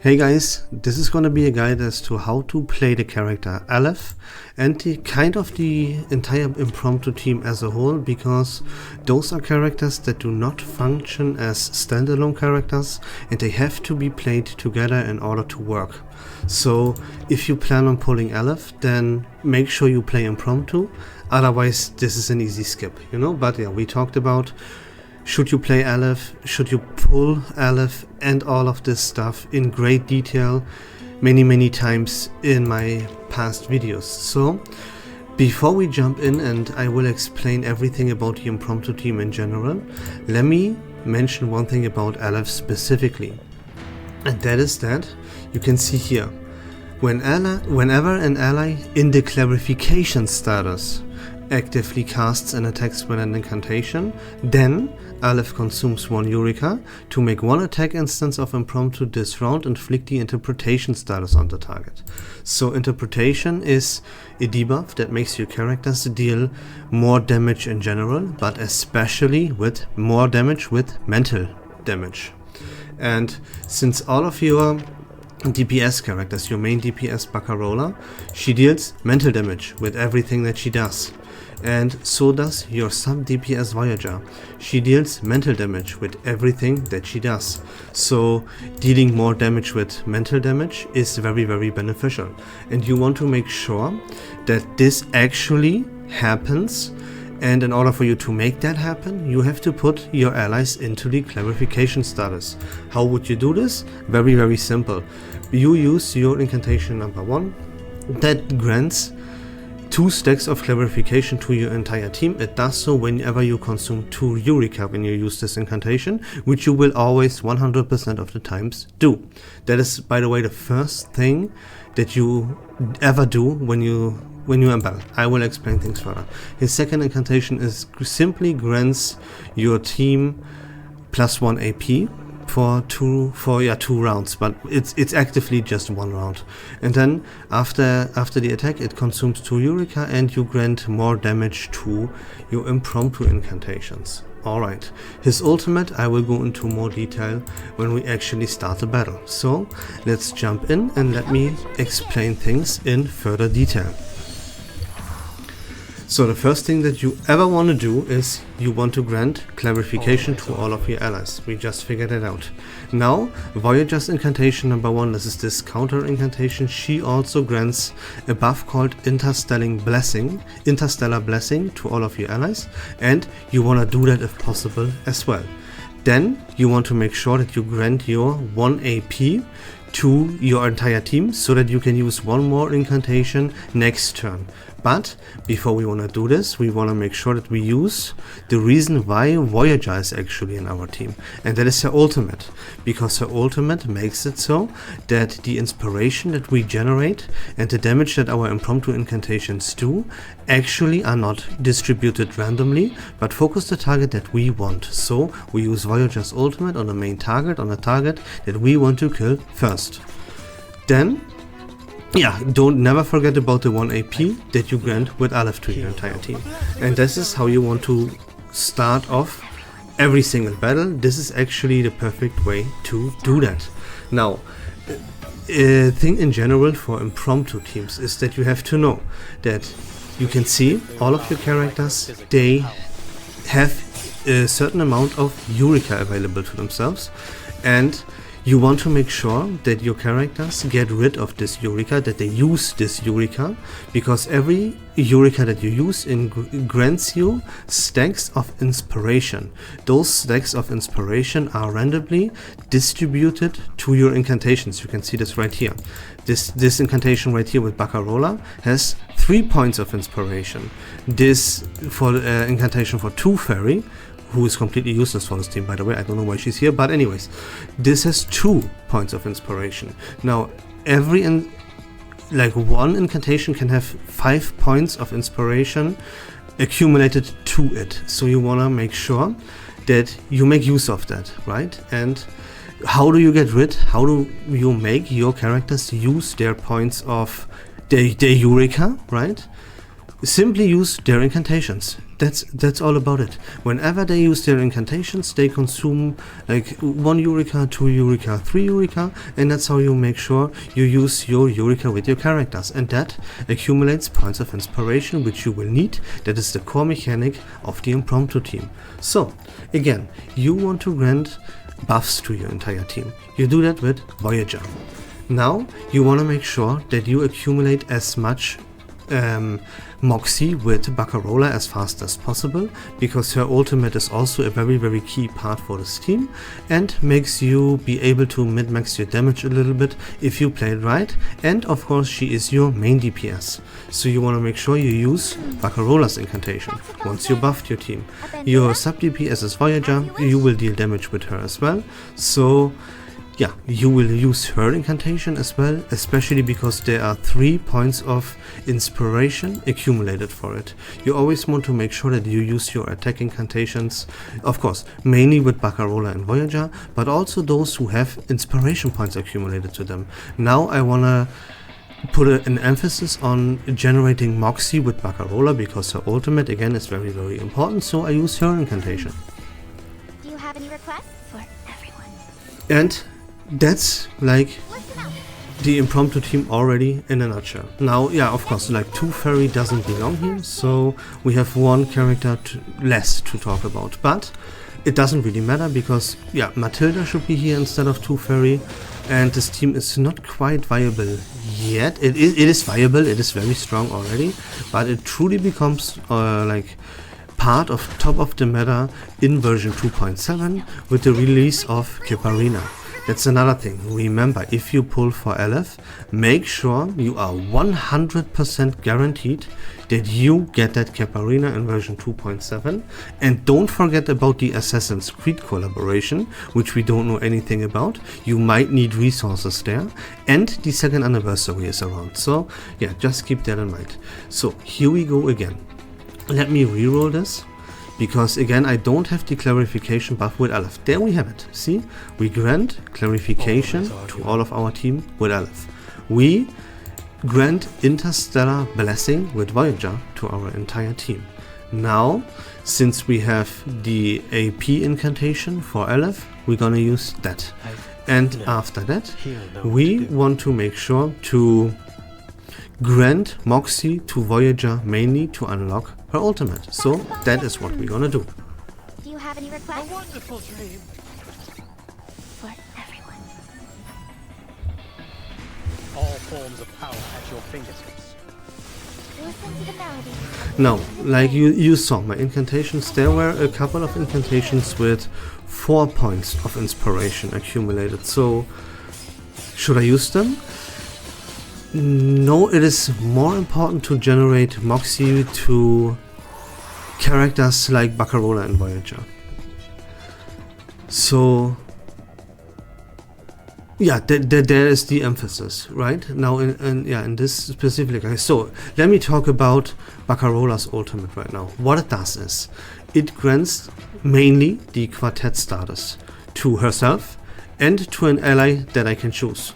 Hey guys, this is gonna be a guide as to how to play the character Aleph and the entire Impromptu team as a whole, because those are characters that do not function as standalone characters and they have to be played together in order to work. So if you plan on pulling Aleph, then make sure you play Impromptu, otherwise this is an easy skip, you know. But yeah, we talked about should you play Aleph, should you pull Aleph, and all of this stuff in great detail many times in my past videos. So before we jump in and I will explain everything about the Impromptu team in general, let me mention one thing about Aleph specifically, and that is that you can see here, whenever an ally in the clarification status actively casts and attacks with an incantation, then Aleph consumes one Eureka to make one attack instance of Impromptu this round and inflict the interpretation status on the target. So interpretation is a debuff that makes your characters deal more damage in general, but especially with more damage with mental damage. And since all of your DPS characters, your main DPS Baccarola, she deals mental damage with everything that she does. And so does your sub DPS Voyager. She deals mental damage with everything that she does. So dealing more damage with mental damage is very beneficial. And you want to make sure that this actually happens. And in order for you to make that happen, you have to put your allies into the clarification status. How would you do this? Very simple. You use your incantation number 1 that grants 2 stacks of clarification to your entire team. It does so whenever you consume 2 Eureka when you use this incantation, which you will always 100% of the times do. That is, by the way, the first thing that you ever do when you embell. I will explain things further. His second incantation is simply grants your team +1 AP for two rounds, but it's actively just 1 round. And then after the attack, it consumes 2 Eureka and you grant more damage to your Impromptu incantations. Alright, his ultimate I will go into more detail when we actually start the battle. So let's jump in and let me explain things in further detail. So the first thing that you ever want to do is you want to grant clarification to all of your allies. We just figured it out. Now, Voyager's incantation number 1, this is this counter incantation. She also grants a buff called Interstellar Blessing to all of your allies, and you want to do that if possible as well. Then you want to make sure that you grant your 1 AP to your entire team so that you can use 1 more incantation next turn. But before we want to do this, we want to make sure that we use the reason why Voyager is actually in our team, and that is her ultimate, because her ultimate makes it so that the inspiration that we generate and the damage that our Impromptu incantations do actually are not distributed randomly, but focus the target that we want. So we use Voyager's ultimate on the main target, on the target that we want to kill first. Then never forget about the 1 AP that you grant with Aleph to your entire team. And this is how you want to start off every single battle. This is actually the perfect way to do that. Now, a thing in general for Impromptu teams is that you have to know that you can see all of your characters, they have a certain amount of Eureka available to themselves, and you want to make sure that your characters get rid of this Eureka, that they use this Eureka, because every Eureka that you use grants you stacks of inspiration. Those stacks of inspiration are randomly distributed to your incantations. You can see this right here. This incantation right here with Baccarola has 3 points of inspiration. This for incantation for 2 Fairy, who is completely useless for this team, by the way. I don't know why she's here, but anyways, this has 2 points of inspiration. Now, one incantation can have 5 points of inspiration accumulated to it. So you want to make sure that you make use of that, right? And how do you get rid? How do you make your characters use their points of their Eureka, right? Simply use their incantations. that's all about it. Whenever they use their incantations, they consume like 1 Eureka, 2 Eureka, 3 Eureka, and that's how you make sure you use your Eureka with your characters, and that accumulates points of inspiration, which you will need. That is the core mechanic of the Impromptu team. So again, you want to grant buffs to your entire team. You do that with Voyager. Now you want to make sure that you accumulate as much Moxie with Baccarola as fast as possible, because her ultimate is also a very key part for this team and makes you be able to min-max your damage a little bit if you play it right. And of course she is your main DPS, so you want to make sure you use Baccarola's incantation once you buffed your team. Your sub DPS is Voyager, you will deal damage with her as well, so yeah, you will use her incantation as well, especially because there are 3 points of inspiration accumulated for it. You always want to make sure that you use your attack incantations, of course, mainly with Baccarola and Voyager, but also those who have inspiration points accumulated to them. Now I wanna put an emphasis on generating Moxie with Baccarola, because her ultimate again is very important, so I use her incantation. Do you have any requests for everyone? And that's like the Impromptu team already in a nutshell. Now, yeah, of course, like 2 Fairy doesn't belong here, so we have 1 character less to talk about. But it doesn't really matter, because, yeah, Matilda should be here instead of 2 Fairy, and this team is not quite viable yet. It is viable, it is very strong already, but it truly becomes like part of top of the meta in version 2.7 with the release of Caparina. That's another thing. Remember, if you pull for Aleph, make sure you are 100% guaranteed that you get that Caparina in version 2.7, and don't forget about the Assassin's Creed collaboration, which we don't know anything about. You might need resources there, and the 2nd anniversary is around, so yeah, just keep that in mind. So here we go again. Let me reroll this, because again I don't have the clarification buff with Aleph. There we have it. See, we grant clarification to all of our team with Aleph. We grant interstellar blessing with Voyager to our entire team. Now, since we have the AP incantation for Aleph, we're gonna use that. And after that, we want to make sure to grant Moxie to Voyager mainly to unlock her ultimate. So that is what we're gonna do. Do you have any requests? A wonderful dream. For everyone. All forms of power at your fingertips. Listen to the melody. Now, like you saw my incantations, there were a couple of incantations with 4 points of inspiration accumulated. So should I use them? No, it is more important to generate Moxie to characters like Baccarola and Voyager. So yeah, there is the emphasis right now in this specific case. So let me talk about Baccarola's ultimate right now. What it does is it grants mainly the quartet status to herself and to an ally that I can choose.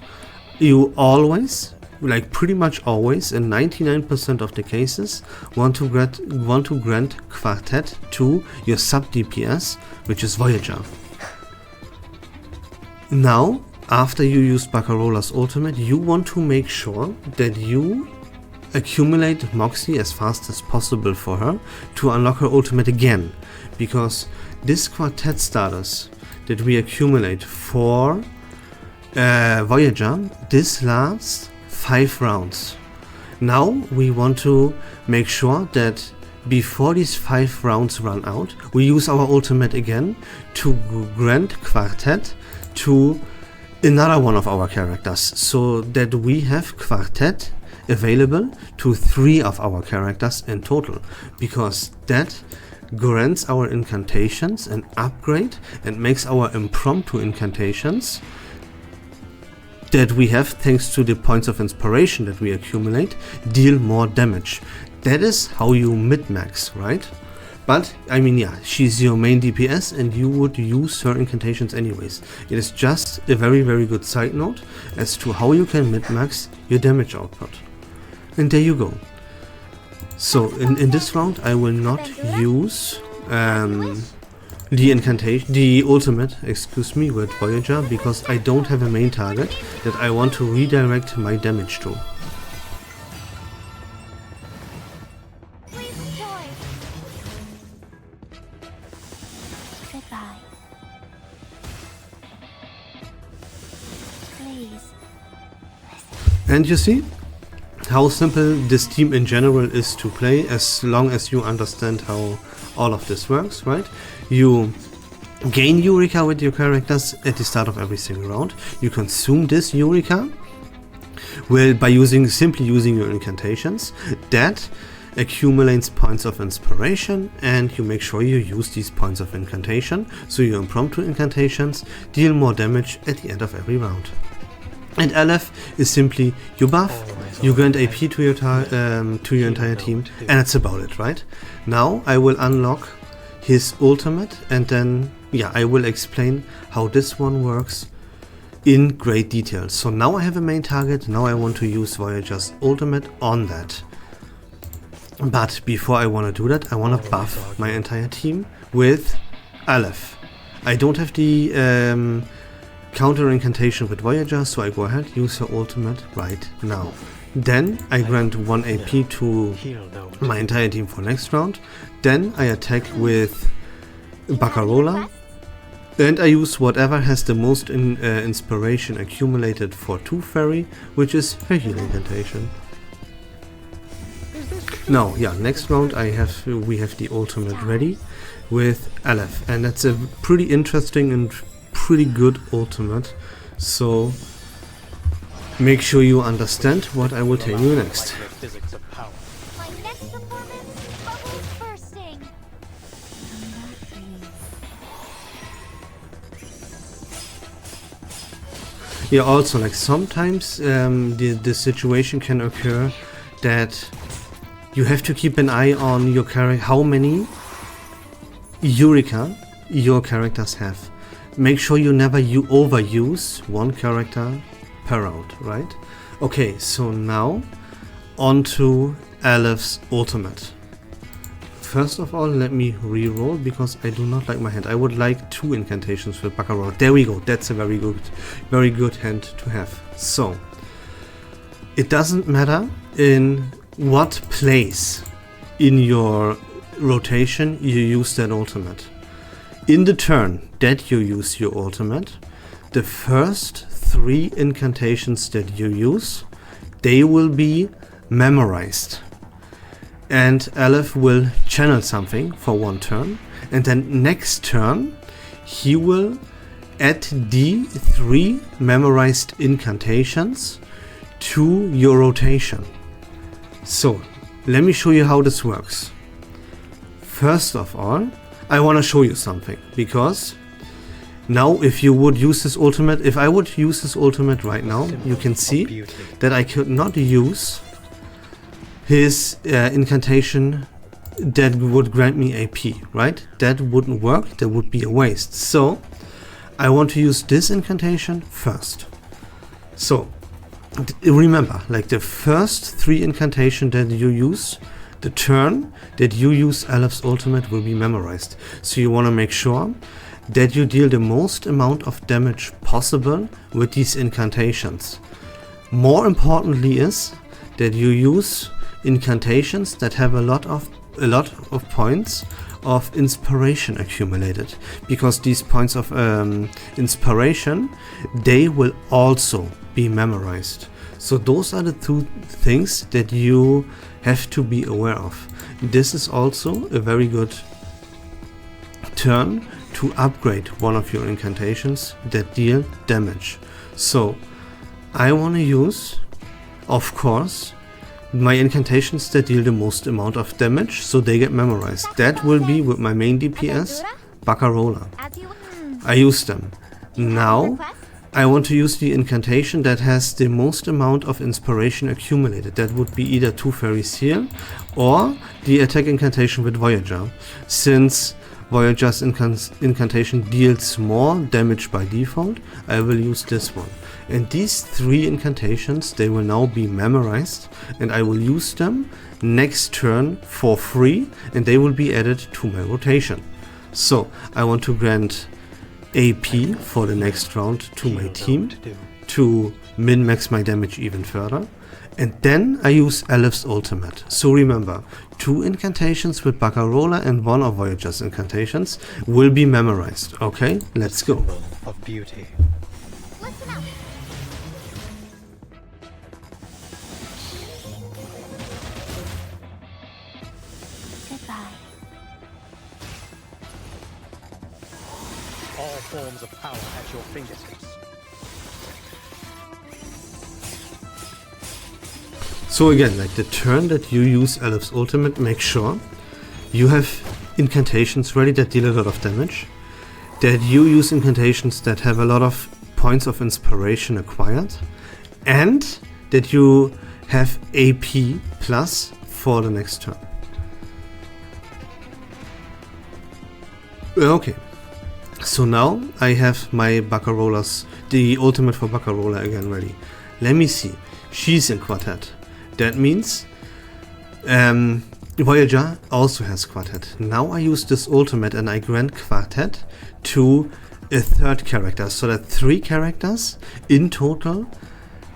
You always, like pretty much always, in 99% of the cases, want to grant quartet to your sub DPS, which is Voyager. Now, after you use Baccarola's ultimate, you want to make sure that you accumulate Moxie as fast as possible for her to unlock her ultimate again, because this quartet status that we accumulate for Voyager, this lasts 5 rounds. Now we want to make sure that before these 5 rounds run out, we use our ultimate again to grant quartet to another one of our characters, so that we have quartet available to 3 of our characters in total, because that grants our incantations an upgrade and makes our impromptu incantations that we have, thanks to the points of inspiration that we accumulate, deal more damage. That is how you mid-max, right? But, I mean, yeah, she's your main DPS and you would use her incantations anyways. It is just a very good side note as to how you can mid-max your damage output. And there you go. So in this round I will not use the incantation, the ultimate, excuse me, with Voyager, because I don't have a main target that I want to redirect my damage to. Please enjoy. Goodbye. Please. And you see how simple this team in general is to play, as long as you understand how all of this works, right? You gain Eureka with your characters at the start of every single round. You consume this Eureka by simply using your incantations. That accumulates points of inspiration, and you make sure you use these points of incantation, so your impromptu incantations deal more damage at the end of every round. And Aleph is simply you buff, you grant AP to your entire team, and that's about it, right? Now I will unlock his ultimate, and then I will explain how this one works in great detail. So now I have a main target, now I want to use Voyager's ultimate on that. But before I want to do that, I want to buff my entire team with Aleph. I don't have the counter incantation with Voyager, so I go ahead, use her ultimate right now. Then I grant 1 AP to my entire team for next round. Then I attack with Baccarola, and I use whatever has the most inspiration accumulated for 2 fairy, which is her healing incantation. Now, next round we have the ultimate ready with Aleph, and that's a pretty interesting and pretty good ultimate, so make sure you understand what I will tell you next. My next performance, bubbles bursting. Yeah, also, like, sometimes the situation can occur that you have to keep an eye on your character, how many Eureka your characters have. Make sure you never overuse one character per round, right? Okay, so now on to Aleph's ultimate. First of all, let me re-roll, because I do not like my hand. I would like 2 incantations with Baccarat. There we go. That's a very good hand to have. So it doesn't matter in what place in your rotation you use that ultimate. In the turn that you use your ultimate, the first 3 incantations that you use, they will be memorized. And Aleph will channel something for 1 turn, and then next turn he will add the 3 memorized incantations to your rotation. So let me show you how this works. First of all, I want to show you something, because now if you would use this ultimate, if I would use this ultimate right now, you can see that I could not use his incantation that would grant me AP, right? That wouldn't work, that would be a waste. So I want to use this incantation first. So remember, like, the first 3 incantation that you use, the turn that you use Aleph's ultimate will be memorized. So you want to make sure that you deal the most amount of damage possible with these incantations. More importantly is that you use incantations that have a lot of points of inspiration accumulated, because these points of inspiration, they will also be memorized. So those are the 2 things that you have to be aware of. This is also a very good turn to upgrade one of your incantations that deal damage. So I want to use, of course, my incantations that deal the most amount of damage, so they get memorized. That will be with my main DPS, Baccarola. I use them. Now I want to use the incantation that has the most amount of inspiration accumulated. That would be either 2 fairies here or the attack incantation with Voyager. Since Voyager's incantation deals more damage by default, I will use this one. And these 3 incantations, they will now be memorized, and I will use them next turn for free, and they will be added to my rotation. So I want to grant AP for the next round to my team to min-max my damage even further. And then I use Aleph's ultimate. So remember, 2 incantations with Baccarola and 1 of Voyager's incantations will be memorized. Okay, let's go. Of beauty. Listen up. Goodbye. All forms of power at your fingertips. So again, like the turn that you use Aleph's ultimate, make sure you have incantations ready that deal a lot of damage, that you use incantations that have a lot of points of inspiration acquired, and that you have AP plus for the next turn. Okay, so now I have my Baccarola's, the ultimate for Baccarola again ready. Let me see, she's in quartet. That means Voyager also has quartet. Now I use this ultimate and I grant quartet to a 3rd character, so that 3 characters in total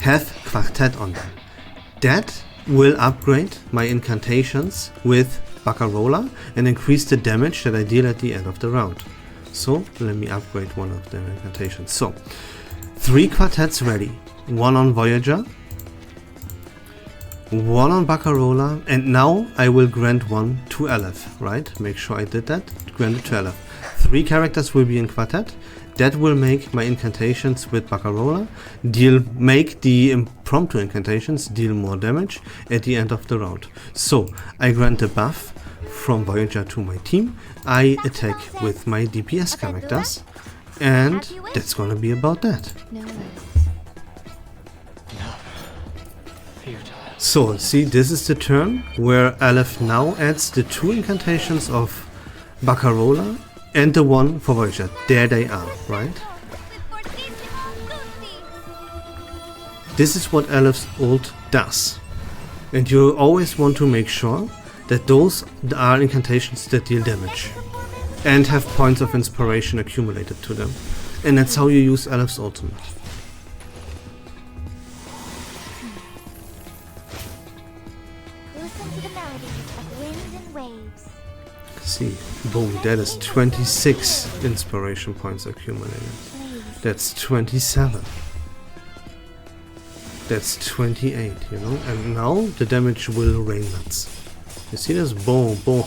have quartet on them. That will upgrade my incantations with Baccarola and increase the damage that I deal at the end of the round. So let me upgrade one of the incantations. So 3 quartets ready, 1 on Voyager, 1 on Baccarola, and now I will grant 1 to Aleph, right? Make sure I did that. Grant it to Aleph. 3 characters will be in quartet. That will make my incantations with Baccarola make the impromptu incantations deal more damage at the end of the round. So I grant a buff from Voyager to my team. I attack with my DPS characters, and that's gonna be about that. No worries. So, see, this is the turn where Aleph now adds the 2 incantations of Baccarola and the 1 for Voyager. There they are, right? This is what Aleph's ult does. And you always want to make sure that those are incantations that deal damage and have points of inspiration accumulated to them. And that's how you use Aleph's ultimate. See, boom, that is 26 inspiration points accumulated. That's 27. That's 28, you know, and now the damage will rain nuts. You see this? Boom, boom.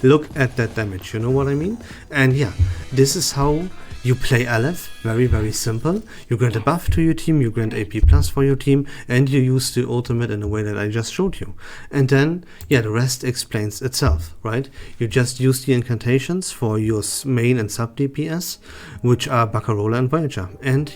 Look at that damage, you know what I mean? And yeah, this is how you play Aleph. Very, very simple. You grant a buff to your team, you grant AP plus for your team, and you use the ultimate in the way that I just showed you. And then, yeah, the rest explains itself, right? You just use the incantations for your main and sub DPS, which are Baccarola and Voyager. And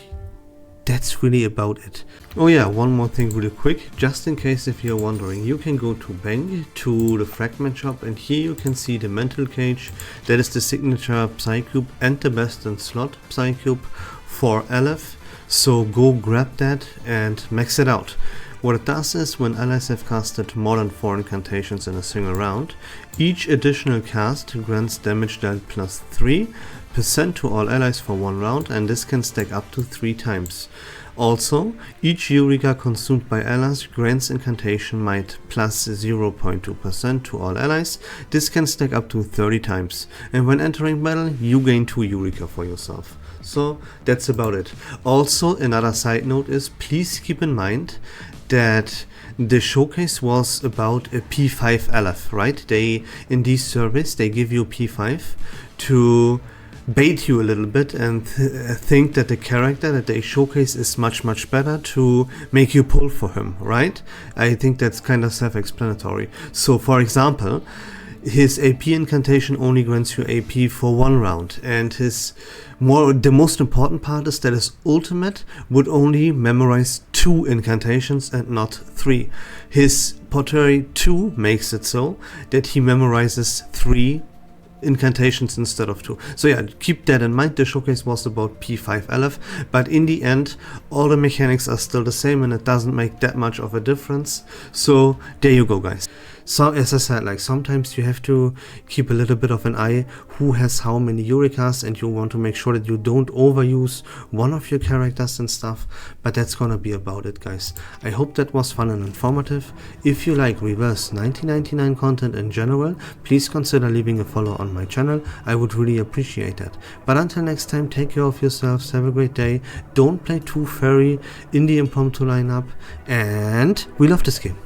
that's really about it. Oh yeah, one more thing really quick, just in case if you're wondering, you can go to Bang, to the fragment shop, and here you can see the mental cage. That is the signature Psycube and the best in slot Psycube for Aleph. So go grab that and max it out. What it does is, when allies have casted more than 4 incantations in a single round, each additional cast grants damage dealt plus 3% to all allies for 1 round, and this can stack up to 3 times. Also, each Eureka consumed by allies grants incantation might plus 0.2% to all allies. This can stack up to 30 times, and when entering battle, you gain 2 Eureka for yourself. So that's about it. Also, another side note is, please keep in mind that the showcase was about a P5 Aleph, right? In these surveys, they give you P5 to bait you a little bit and think that the character that they showcase is much better, to make you pull for him, right? I think that's kind of self-explanatory. So for example, his AP incantation only grants you AP for 1 round, and the most important part is that his ultimate would only memorize 2 incantations and not 3. His Pottery 2 makes it so that he memorizes 3 incantations instead of 2. So yeah, keep that in mind. The showcase was about P5 Aleph, but in the end all the mechanics are still the same and it doesn't make that much of a difference. So there you go, guys. So as I said, like sometimes you have to keep a little bit of an eye who has how many Eurekas, and you want to make sure that you don't overuse one of your characters and stuff. But that's gonna be about it, guys. I hope that was fun and informative. If you like Reverse1999 content in general, please consider leaving a follow on my channel. I would really appreciate that. But until next time, take care of yourselves, have a great day, don't play too furry in the Impromptu lineup, and we love this game.